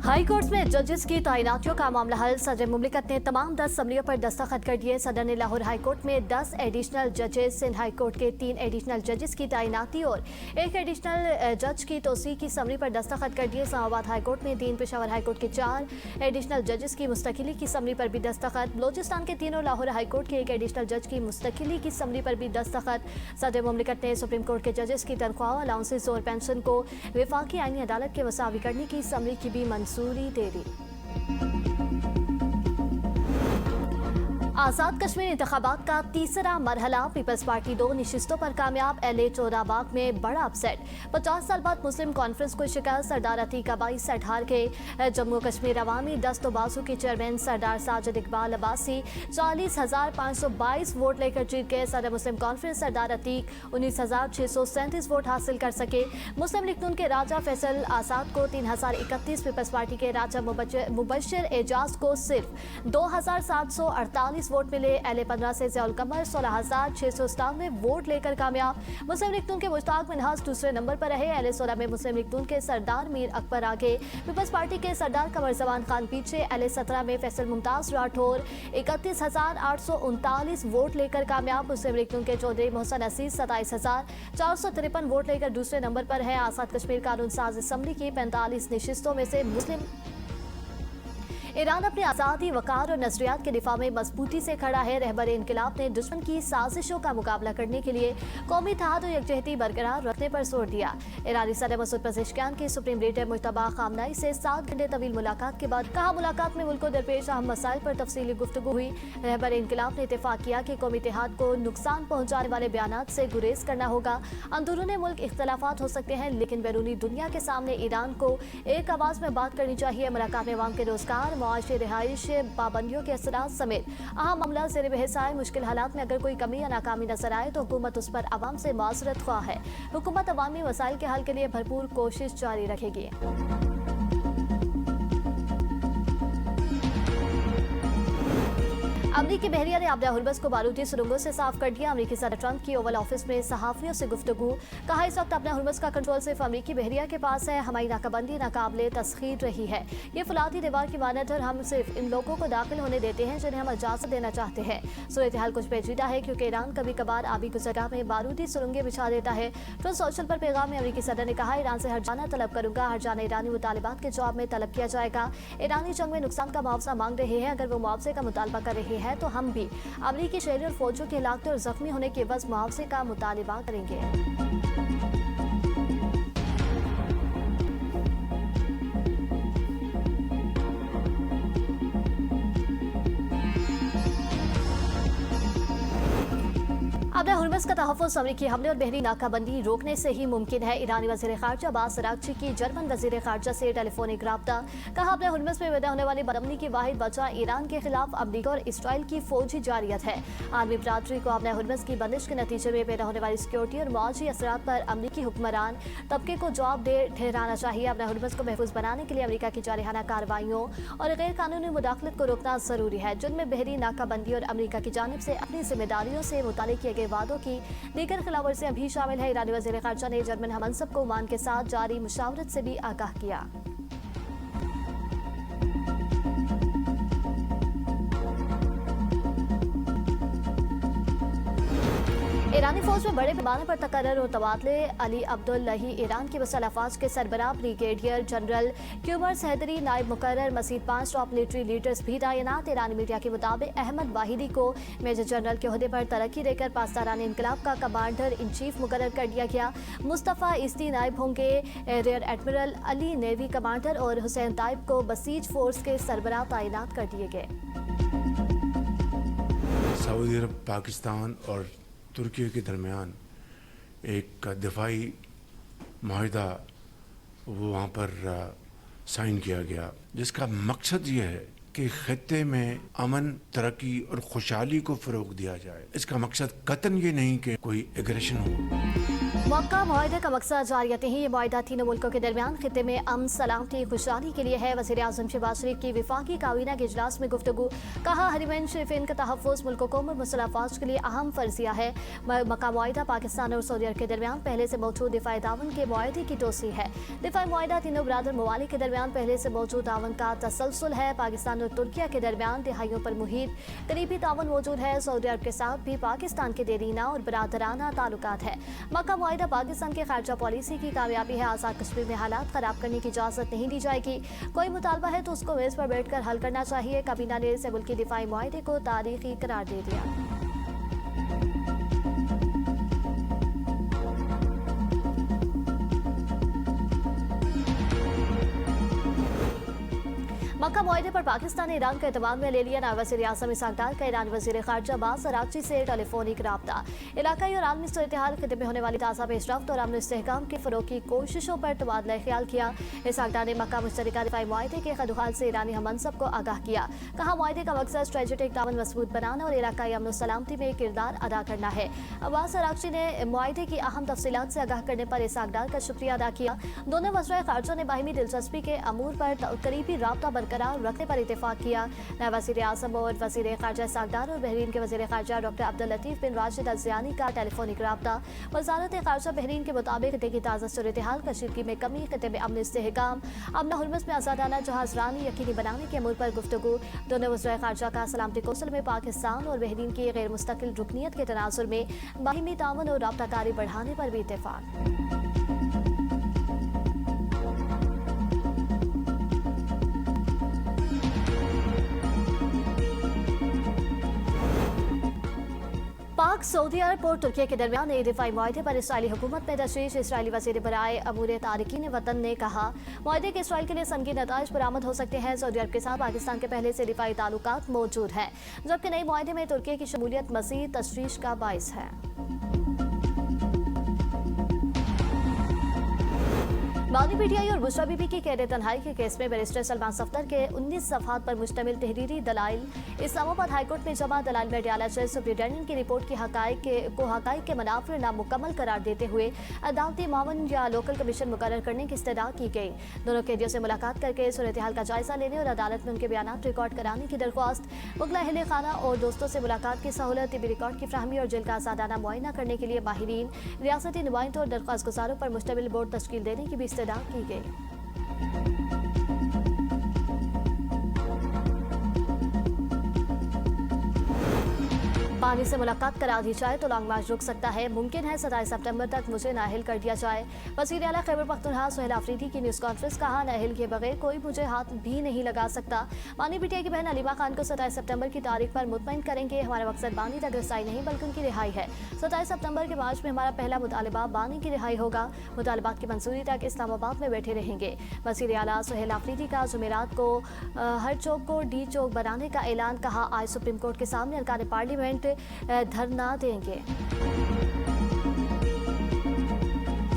High court में जजेस की तैनातियों का मामला हल। सदर मुमलिकत ने तमाम 10 असम्बलियों पर दस्तखत कर दिए। सदर ने लाहौर हाई कोर्ट में 10 एडिशनल जजेस, सिंध हाई कोर्ट के 3 एडिशनल जजेस की तैनाती और 1 एडिशनल जज की तोसी की समरी पर दस्तखत कर दिए। इस्लामाबाद हाई कोर्ट में 3, पेशावर हाई कोर्ट के 4 एडिशनल जजेस की मुस्तकिली की समरी पर भी दस्तखत। बलोचिस्तान के 3 और लाहौर हाई कोर्ट के 1 एडिशनल जज की मुस्तकिली की समरी पर भी दस्तखत। सदर मुमलिकत ने सुप्रीम कोर्ट के जजेस की तनख्वाह, अलाउंसेस और पेंशन को वफाकी आईनी अदालत के मसावी करने की समरी की भी मंजूरी दे दी। आज़ाद कश्मीर इंतखाबात का तीसरा मरहला, पीपल्स पार्टी 2 नशिस्तों पर कामयाब। LA चोराबाग में बड़ा अपसेट, 50 साल बाद मुस्लिम कॉन्फ्रेंस को शिकस्त। सरदार अतीक अबाई सेट हार के। जम्मू कश्मीर अवामी दस्तो बाजू के चेयरमैन सरदार साजिद इकबाल अब्बासी 40,522 वोट लेकर जीत गए। सदर मुस्लिम कॉन्फ्रेंस सरदार अतीक 19,637 वोट हासिल कर सके। मुस्लिम लीग नून के राजा फैसल आसाद को 3,031, पीपल्स पार्टी के राजा मुबशर एजाज को सिर्फ 2,748 वोट मिले। LA 15 से ज़ियाउल कमर 16,697 वोट लेकर कामयाब। मुस्लिम लीग नून के मुश्ताक मिनहाज दूसरे नंबर पर रहे। LA 16 में मुस्लिम लीग नून के सरदार मीर अकबर आगे, पीपल्स पार्टी के सरदार कमर जमान खान पीछे। LA 17 में फैसल मुमताज राठौर 31,839 वोट लेकर कामयाब। मुस्लिम लीग नून के चौधरी मोहसन असीस 27,453 वोट लेकर दूसरे नंबर पर है। आज़ाद कश्मीर कानून साज असम्बली की 45 नशिस्तों में से मुस्लिम ईरान अपनी आज़ादी, वकार और नजरियात के दिफा में मजबूती से खड़ा है। रहबर इनकलाब ने दुश्मन की साजिशों का मुकाबला करने के लिए कौमी इत्तेहाद और यकजहती बरकरार रखने पर जोर दिया। ईरानी सदर मसूद पज़ेश्कियान की सुप्रीम लीडर मुज्तबा खामनाई से 7 घंटे तवील मुलाकात के बाद कहा, मुलाकात में मुल्क को दरपेश अहम मसाइल पर तफसीली गुफ्तगू हुई। रहबर इनकलाब ने इत्तेफाक किया कि कौमी इत्तेहाद को नुकसान पहुँचाने वाले बयानात से गुरेज करना होगा। अंदरून मुल्क इख्तलाफात हो सकते हैं, लेकिन बैरूनी दुनिया के सामने ईरान को एक आवाज़ में बात करनी चाहिए। मुलाकात में अवाम के रोजगार, मुआशी, रिहाइश, पाबंदियों के असरात समेत अहम मामला ज़ेर बहस आए। मुश्किल हालात में अगर कोई कमी या नाकामी नजर आए तो हुकूमत उस पर अवाम से माजरत ख्वाह है। हुकूमत अवामी मसाइल के हल के लिए भरपूर कोशिश जारी रखेगी। अमरीकी बहरिया ने आबरा हुर्बस को बारूदी सुरंगों से साफ कर दिया। अमरीकी सदर ट्रंप की ओवल ऑफिस में सहाफियों से गुफ्तगू, कहा इस वक्त अपना हुर्बस का कंट्रोल सिर्फ अमरीकी बहरिया के पास है। हमारी नाकाबंदी नाकाबिले तस्खीर रही है। ये फुलादी दीवार की मानद है और हम सिर्फ इन लोगों को दाखिल होने देते हैं जिन्हें हम इजाजत देना चाहते हैं। सूरत हाल कुछ पेचीदा है क्योंकि ईरान कभी कभार आबी गुजरात में बारूदी सुरंगें बिछा देता है। ट्रुथ सोशल पर पैगाम में अमरीकी सदर ने कहा, ईरान से हर जाना तलब करूंगा। हर जाना ईरानी मुतालिबात के जवाब में तलब किया जाएगा। ईरानी जंग में नुकसान का मुआवजा मांग रहे हैं। अगर वो मुआवजे का मुतालबा कर रहे हैं तो हम भी अमरीकी शहरी और फौजों के हलाकत और जख्मी होने के बस मुआवजे का मुतालिबा करेंगे। आबरा हुर्बस का तहफ़्फ़ुज़ अमरीकी हमले और बहरी नाकाबंदी रोकने से ही मुमकिन है। ईरानी वज़ीर ख़ारजा अब्बास अराग़ची की जर्मन वज़ीर ख़ारजा से टेलीफोनिक रब्ता, कहा आबरा हुर्बस में पैदा होने वाली बदअमनी की वाहिद वजह ईरान के खिलाफ अमरीका और इसराइल की फौजी जारियत है। आलमी बरादरी को आबरा हुर्बस की बंदिश के नतीजे में पैदा होने वाली सिक्योरिटी और मौजी असरात पर अमरीकी हुक्मरान तबके को जवाबदेह ठहराना चाहिए। आबरा हुर्बस को महफूज बनाने के लिए अमरीका की जारहाना कार्रवाइयों और गैर कानूनी मुदाखलत को रोकना जरूरी है, जिनमें बहरी नाकाबंदी और अमरीका की जानिब से अपनी जिम्मेदारियों से मुतालिक किए गए वादों की दीगर खिलाफवर्जियां भी शामिल है। ईरानी वज़ीर ख़ारजा ने जर्मन हमनसब को ओमान के साथ जारी मुशावरत से भी आगाह किया। ईरानी फौज में बड़े पैमाने पर तकर्रुर और तबादले। अली अब्दुल्लाही ईरान की वसल अफवाज के सरबराह ब्रिगेडियर जनरल क्यूमर्स हैदरी नायब मुकर्रर, मज़ीद 5 टॉप मिलिट्री लीडर्स भी तैनात। ईरानी मीडिया के मुताबिक अहमद वाहिदी को मेजर जनरल के ओहदे पर तरक्की देकर पाकिस्तानी इनकलाब का कमांडर इन चीफ मुकर्रर कर दिया गया। मुस्तफ़ा इस्ती नायब होंगे rear admiral, Ali navy commander और हुसैन ताइब को बसीज फोर्स के सरबराह तैनात कर दिए गए। सऊदी अरब, पाकिस्तान और तुर्की के दरमियान एक दिफाई माहिदा वो वहाँ पर साइन किया गया, जिसका मकसद ये है कि खित्ते में अमन, तरक्की और खुशहाली को फ़रोग दिया जाए। इसका मकसद कतन ये नहीं कि कोई एग्रेशन हो। मक्का मुआहदे का मकसद जारियत ही ये मुआहदा तीनों मुल्कों के दरमियान खित्ते में अमन सलामती खुशहाली के लिए है। वज़ीर आज़म शहबाज शरीफ की विफाकी काबीना के इजलास में गुफ्तगू। कहा हरिमैन शरीफैन का तहफ़्फ़ुज़ मुल्कों को मुसल्लह अफ़वाज के लिए अहम फर्जिया है। मक्का मुआहदा पाकिस्तान और सऊदी अरब के दरमियान पहले से मौजूद दिफ़ाई तावन के मुआहदे की तोसी है। दिफ़ाई मुआहदा तीनों बरादर ममालिक के दरमियान पहले से मौजूद तावन का तसलसल है। पाकिस्तान और तुर्किया के दरमियान दिहाइयों पर मुहित करीबी तावन मौजूद है। सऊदी अरब के साथ भी पाकिस्तान के देरीना और बरादराना ताल्लुकात है। मक्का मुआहदा पाकिस्तान के खारजा पॉलिसी की कामयाबी है। आज़ाद कश्मीर में हालात खराब करने की इजाज़त नहीं दी जाएगी। कोई मुतालबा है तो उसको मेज़ पर बैठकर हल करना चाहिए। काबीना ने इस मुल्की दिफाई मुआहदे को तारीखी करार दे दिया। मक्का मुआहदे पर पाकिस्तान ने ईरान का एतमाद में ले लिया। नायब वज़ीर आज़म इसहाक डार का ईरान वज़ीर ख़ारजा अब्बास अराग़ची से टेलीफोनिक रब्ता। इलाकाई और आलमी सूरत-ए-हाल खित्ते में होने वाली ताज़ा पेशरफ्त और अमन इस्तेहकाम के फ़रोग़ की कोशिशों पर तबादला ख्याल किया। इसहाक डार ने मक्का मुश्तरका दिफ़ाई मुआहदे के खदुखाल से ईरानी हम मनसब को आगाह किया। कहा मुआहदे का मकसद स्ट्रेटेजिक तावन मजबूत बनाना और इलाकाई अमन सलामती में किरदार अदा करना है। अब्बास अराग़ची ने मुआहदे की अहम तफसीलात से आगाह करने पर इसहाक डार का शुक्रिया अदा किया। दोनों वज़राए ख़ारजा ने बाहिमी दिलचस्पी के अमूर पर करीबी रब्ता बरकरार रखने पर इत्तेफाक किया। नायब वज़ीर आज़म और वज़ीर ख़ारजा इसहाक डार और बहरीन के वज़ीर ख़ारजा डॉक्टर अब्दुल लतीफ़ बिन राशिद अल ज़ियानी का टेलीफोनिक रब्ता। वज़ारत ख़ारजा बहरीन के मुताबिक खित्ते की ताज़ा सूरत-ए-हाल, कशीदगी में कमी, खित्ते में अमन इस्तेहकाम, अमन हुर्मस में आज़ादाना जहाज़रानी यकीनी बनाने के अमूर पर गुफ्तगू। दोनों वज़राए ख़ारजा का सलामती कौंसिल में पाकिस्तान और बहरीन की गैर मुस्तकिल रुकनियत के तनाज़ुर में बाहिमी तावन और रब्ताकारी बढ़ाने पर भी इत्तेफाक। पाक, सऊदी अरब और तुर्की के दरमियान नए दिफाई मुआहदे पर इसराइली हुकूमत में तशवीश। इसराइली वज़ीर बराए अमूर तारिकीन वतन ने कहा मुआहदे के इसराइल के लिए संगीन नताइज बरामद हो सकते हैं। सऊदी अरब के साथ पाकिस्तान के पहले से दिफाई ताल्लुकात मौजूद हैं, जबकि नए मुआहदे में तुर्की की शमूलियत मज़ीद तशवीश का बाइस है। बानी पीटीआई और बुशरा बीबी की कैद तन्हाई के केस में बैरिस्टर सलमान सफ्दर के 19 सफ़हात पर मुश्तमिल तहरीरी दलाइल इस्लामाबाद हाईकोर्ट में जमा दलाइल में अडयाला जज सुप्रिटेंडेंट की रिपोर्ट की हक़ाइक़ के मनाफिर नामुकम्मल करार देते हुए अदालती मामन या लोकल कमीशन मुकर्रर करने की इस्तदा की गई। दोनों कैदियों से मुलाकात करके सूरत हाल का जायजा लेने और अदालत में उनके बयान रिकॉर्ड कराने की दरख्वास्त, मुगला अहले खाना और दोस्तों से मुलाकात की सहूलत, तिबी रिकॉर्ड की फ्राहमी और जेल का आज़ादाना मुआयना करने के लिए माहिरीन, रियासती नुमाइंदों और दरख्वास्त गुजारों पर मुश्तमिल बोर्ड तश्कील देने की भी इस्तदा की गई। बानी से मुलाकात करा दी जाए तो लॉन्ग मार्च रुक सकता है। मुमकिन है 27 सितंबर तक मुझे नाअहल कर दिया जाए। वज़ीर आला खैबर पख्तूनख्वा सुहेल आफरीदी की न्यूज़ कॉन्फ्रेंस। कहा नाअहल के बगैर कोई मुझे हाथ भी नहीं लगा सकता। बानी पीटीआई की बहन अलीमा खान को 27 सितंबर की तारीख पर मुतमईन करेंगे। हमारा मकसद बानी तक रसाई नहीं बल्कि उनकी रिहाई है। 27 सितंबर के मार्च में हमारा पहला मुतालबा बानी की रिहाई होगा। मुतालबात की मंजूरी तक इस्लामाबाद में बैठे रहेंगे। वज़ीर आला सुहेल आफरीदी का जुमेरात को हर चौक को डी चौक बनाने का ऐलान। कहा आज सुप्रीम कोर्ट के सामने अरकान पार्लियामेंट धरना देंगे।